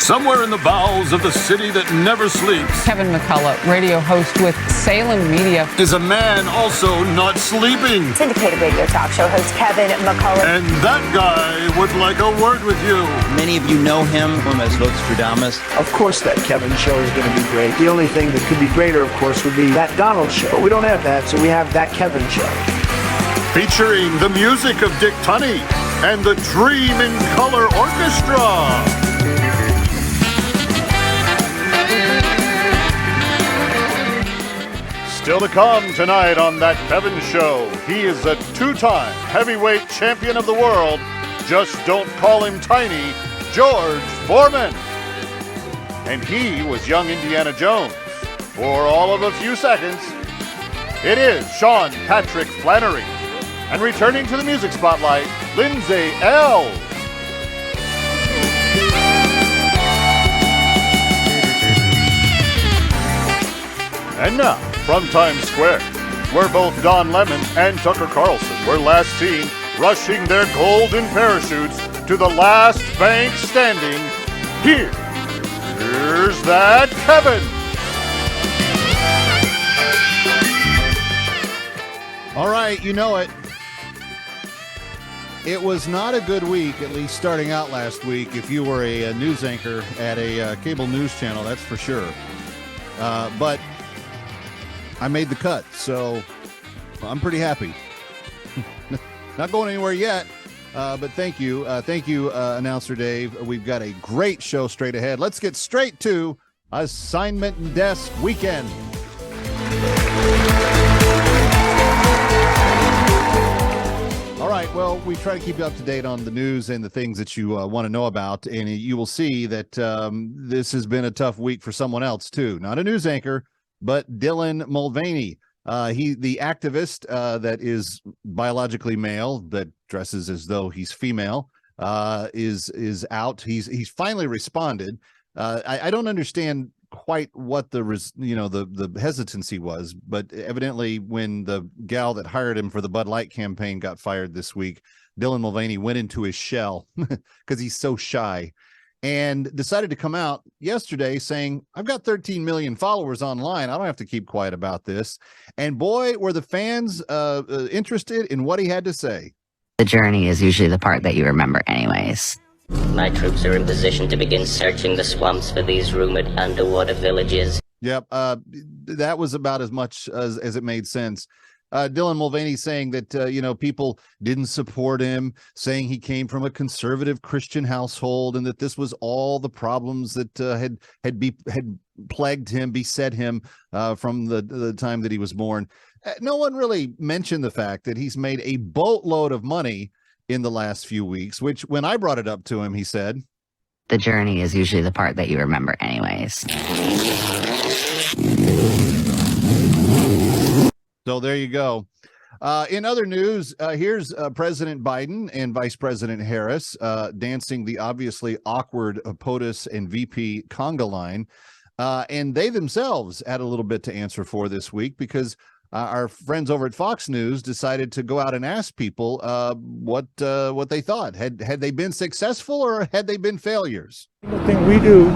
Somewhere in the bowels of the city that never sleeps Kevin McCullough, radio host with Salem Media, is a man also not sleeping. Syndicated radio talk show host Kevin McCullough. And that guy would like a word with you. Many of you know him as Vostradamus. Of course that Kevin show is going to be great. The only thing that could be greater, of course, would be that Donald show. But we don't have that, so we have that Kevin show. Featuring the music of Dick Tunney and the Dream in Color Orchestra. Still to come tonight on That Kevin Show, he is a two-time heavyweight champion of the world. Just don't call him tiny, George Foreman. And he was young Indiana Jones. For all of a few seconds, it is Sean Patrick Flannery. And returning to the music spotlight, Lindsay L. And now, from Times Square, where both Don Lemon and Tucker Carlson were last seen rushing their golden parachutes to the last bank standing, here's that Kevin. All right, you know it. It was not a good week, at least starting out last week, if you were a news anchor at a cable news channel, that's for sure. But I made the cut, so I'm pretty happy. Not going anywhere yet, but thank you. Thank you, Announcer Dave. We've got a great show straight ahead. Let's get straight to Assignment Desk Weekend. All right, well, we try to keep you up to date on the news and the things that you want to know about, and you will see that this has been a tough week for someone else, too. Not a news anchor, but Dylan Mulvaney. The activist that is biologically male, that dresses as though he's female, is out. He's finally responded. I don't understand quite what the hesitancy was, but evidently when the gal that hired him for the Bud Light campaign got fired this week, Dylan Mulvaney went into his shell because he's so shy and decided to come out yesterday saying, I've got 13 million followers online. I don't have to keep quiet about this. And boy, were the fans interested in what he had to say. The journey is usually the part that you remember anyways. My troops are in position to begin searching the swamps for these rumored underwater villages. Yep, that was about as much as it made sense. Dylan Mulvaney saying that, people didn't support him, saying he came from a conservative Christian household and that this was all the problems that had plagued him, beset him from the time that he was born. No one really mentioned the fact that he's made a boatload of money in the last few weeks, which when I brought it up to him, he said, the journey is usually the part that you remember anyways. So there you go. In other news, here's President Biden and Vice President Harris dancing the obviously awkward POTUS and VP conga line. And they themselves had a little bit to answer for this week because our friends over at Fox News decided to go out and ask people what they thought. Had they been successful or had they been failures? The thing we do,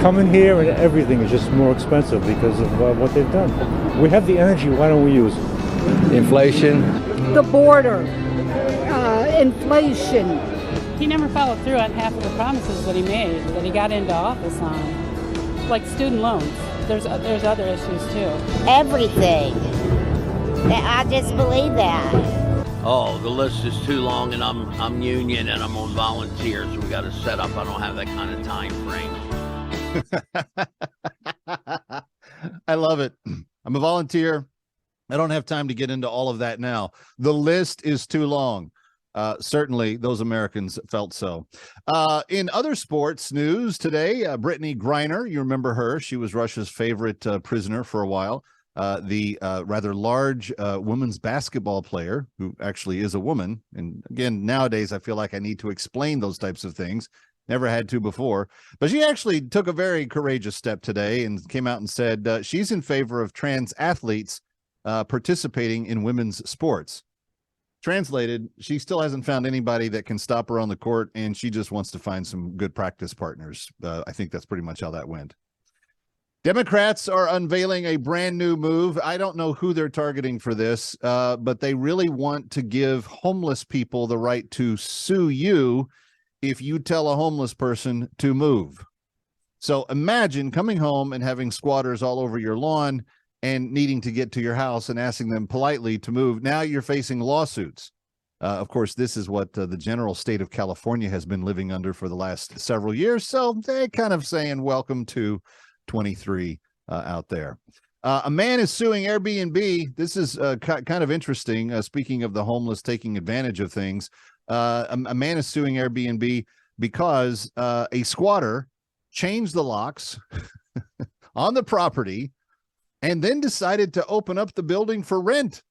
coming here and everything is just more expensive because of what they've done. We have the energy, why don't we use it? Inflation. The border, inflation. He never followed through on half of the promises that he made, that he got into office on, like student loans. There's other issues too. Everything. I just believe that. Oh, the list is too long, and I'm union and I'm on volunteers. We got to set up. I don't have that kind of time frame. I love it. I'm a volunteer. I don't have time to get into all of that now. The list is too long. Certainly, those Americans felt so. In other sports news today, Brittany Griner, you remember her. She was Russia's favorite prisoner for a while. The rather large women's basketball player, who actually is a woman. And again, nowadays, I feel like I need to explain those types of things. Never had to before. But she actually took a very courageous step today and came out and said she's in favor of trans athletes participating in women's sports. Translated, she still hasn't found anybody that can stop her on the court, and she just wants to find some good practice partners. I think that's pretty much how that went. Democrats are unveiling a brand new move. I don't know who they're targeting for this, but they really want to give homeless people the right to sue you if you tell a homeless person to move. So imagine coming home and having squatters all over your lawn and needing to get to your house and asking them politely to move. Now you're facing lawsuits. Of course, this is what the general state of California has been living under for the last several years. So they're kind of saying welcome to 23 out there. A man is suing Airbnb. This is kind of interesting. Speaking of the homeless taking advantage of things, a man is suing Airbnb because a squatter changed the locks on the property and then decided to open up the building for rent,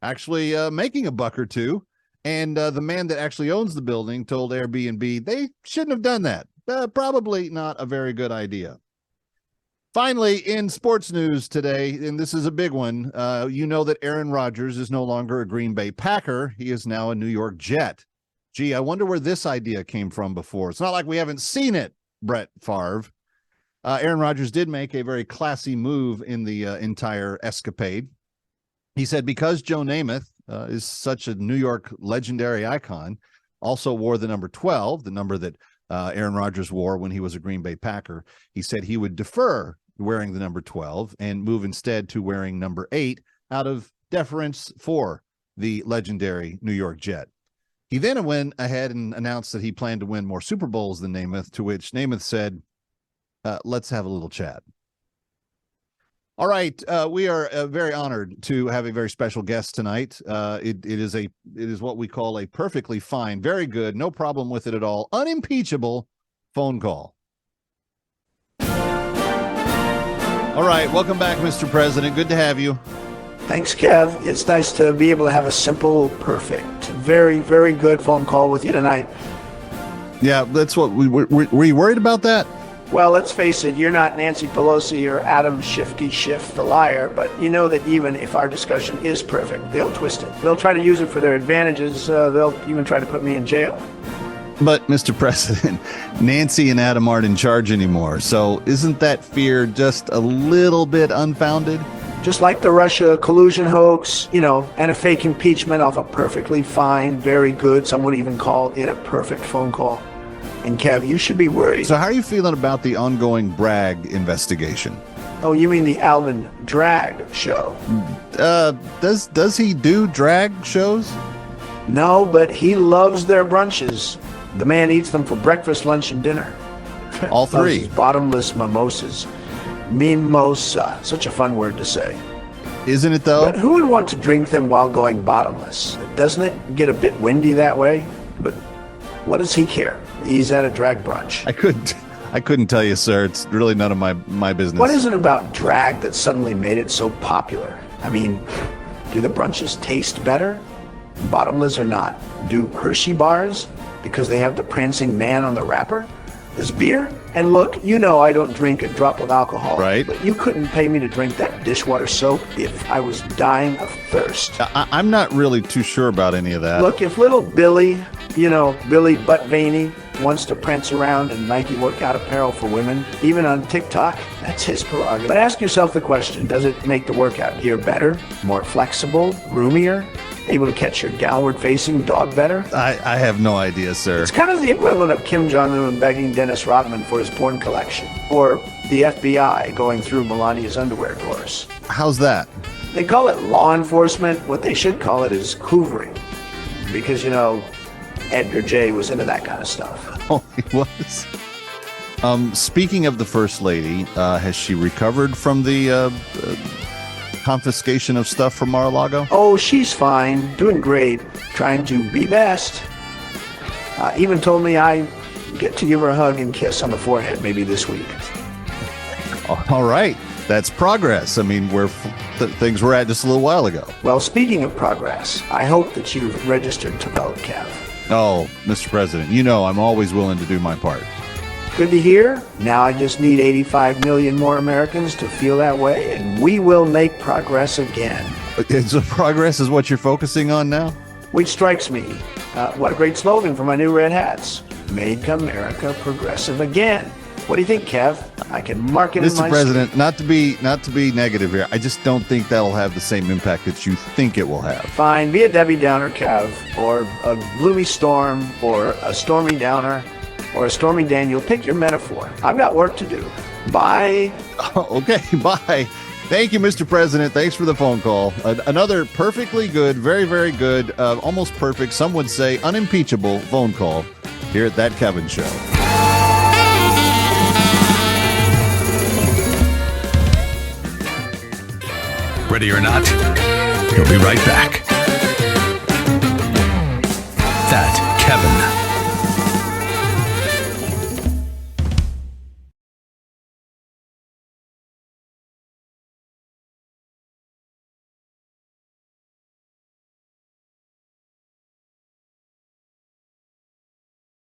actually making a buck or two. And the man that actually owns the building told Airbnb they shouldn't have done that. Probably not a very good idea. Finally, in sports news today, and this is a big one, you know that Aaron Rodgers is no longer a Green Bay Packer. He is now a New York Jet. Gee, I wonder where this idea came from before. It's not like we haven't seen it, Brett Favre. Aaron Rodgers did make a very classy move in the entire escapade. He said because Joe Namath is such a New York legendary icon, also wore the number 12, the number that Aaron Rodgers wore when he was a Green Bay Packer. He said he would defer wearing the number 12 and move instead to wearing number 8 out of deference for the legendary New York Jet. He then went ahead and announced that he planned to win more Super Bowls than Namath, to which Namath said, let's have a little chat. All right, we are very honored to have a very special guest tonight. It is what we call a perfectly fine, very good, no problem with it at all, unimpeachable phone call. All right, welcome back, Mr. President. Good to have you. Thanks, Kev. It's nice to be able to have a simple, perfect, very, very good phone call with you tonight. Yeah, that's what were you worried about that? Well, let's face it, you're not Nancy Pelosi or Adam Shifty Schiff, the liar, but you know that even if our discussion is perfect, they'll twist it. They'll try to use it for their advantages. They'll even try to put me in jail. But, Mr. President, Nancy and Adam aren't in charge anymore, so isn't that fear just a little bit unfounded? Just like the Russia collusion hoax, and a fake impeachment off a perfectly fine, very good, some would even call it a perfect phone call. And Kev, you should be worried. So how are you feeling about the ongoing Bragg investigation? Oh, you mean the Alvin Drag show? Does he do drag shows? No, but he loves their brunches. The man eats them for breakfast, lunch, and dinner. All three. Bottomless mimosas. Mimosa. Such a fun word to say. Isn't it, though? But who would want to drink them while going bottomless? Doesn't it get a bit windy that way? But what does he care? He's at a drag brunch. I couldn't tell you, sir. It's really none of my business. What is it about drag that suddenly made it so popular? I mean, do the brunches taste better? Bottomless or not? Do Hershey bars, because they have the prancing man on the wrapper? Is beer? And look, I don't drink a drop of alcohol. Right. But you couldn't pay me to drink that dishwater soap if I was dying of thirst. I'm not really too sure about any of that. Look, if little Billy, Billy Butt-Vaney, wants to prance around in Nike workout apparel for women, even on TikTok, that's his prerogative. But ask yourself the question, does it make the workout gear better, more flexible, roomier, able to catch your downward-facing dog better? I have no idea, sir. It's kind of the equivalent of Kim Jong-un begging Dennis Rodman for his porn collection, or the FBI going through Melania's underwear drawers. How's that? They call it law enforcement. What they should call it is hoovering, because, Edgar J. was into that kind of stuff. Oh, he was? Speaking of the First Lady, has she recovered from the confiscation of stuff from Mar-a-Lago? Oh, she's fine, doing great, trying to be best. Even told me I get to give her a hug and kiss on the forehead maybe this week. All right, that's progress. I mean, where things were at just a little while ago. Well, speaking of progress, I hope that you've registered to vote, Kev. Oh, Mr. President, I'm always willing to do my part. Good to hear. Now I just need 85 million more Americans to feel that way, and we will make progress again. So progress is what you're focusing on now? Which strikes me, what a great slogan for my new red hats. Make America progressive again. What do you think, Kev? I can mark it in my Mr. President, not to be negative here, I just don't think that'll have the same impact that you think it will have. Fine, be a Debbie Downer, Kev, or a gloomy storm, or a stormy Downer, or a stormy Daniel. Pick your metaphor. I've got work to do. Bye. Okay, bye. Thank you, Mr. President. Thanks for the phone call. Another perfectly good, very, very good, almost perfect, some would say unimpeachable phone call here at That Kevin Show. Ready or not, he'll be right back. That Kevin.